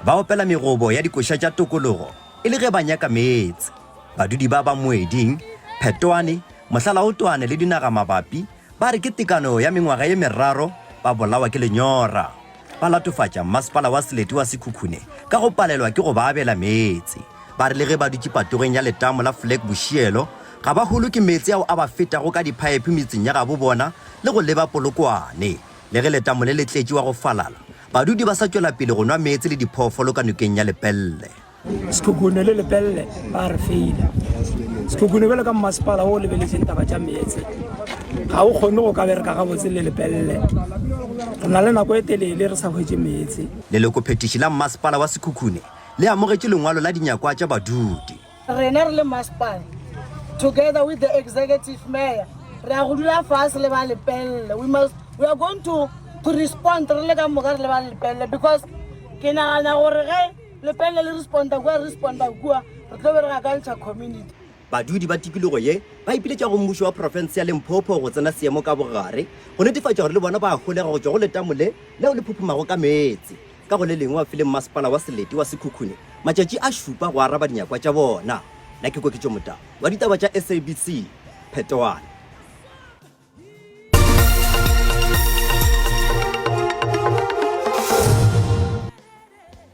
ba opela merobo ya dikoša tša tokologo e le ge ba nyaka meetse. Badudi ba Moeding, Phetwane, Mohlalaotwane le dinaga mabapi ba re ke tekano ya mengwaga ye meraro ba bolawa ke lenyora. Ba latofatša masepala wa Selete wa Sekhukhune ka go palelwa ke go ba abela meetse. Ba re le ge ba dutše patogeng ya letamo la Flag Bushielo ga ba holo ke meetse ao a ba fetago ka diphaepe metseng ya gabo bona le go leba Polokwane. Le ge letamo le letletše wa go falala, badudi ba sa tšwela pele go nwa meetse le diphoofolo ka nokeng ya Lepelle. Sekhukhune le Lepelle ba re feila. Sekhukhune bele ka masepala o lebeletseng taba tša meetse ga o kgone go ka bereka gabotse le Lepelle. Re na le nako e telele re sa hwetše meetse. Leloko-phetiši la masepala wa Sekhukhune le amogetše lengwalo la dinyakwa tša badudi. Rena re le masepala together with the executive mayor re a go dula fase le ba Lepelle. We are going to respond re le ka moka re le ba Lepelle because ke nagana gore ge Lepelle le responda kua re tlo bereka culture community. Badudi ba tikologo ye ba ipiletša go mmušo wa profense ya Limpopo go tsena seemo ka bogare go netefatša gore le bona ba golega go tšwa go letamo le leo le phuphumago ka meetse. Ka go le lengwe wa fileng masepala wa Selete wa Sekhukhune matšatši a šupa go araba dinyakwa tša bona. Nna ke Koketšo Motau wa ditaba tša SABC Phetwane.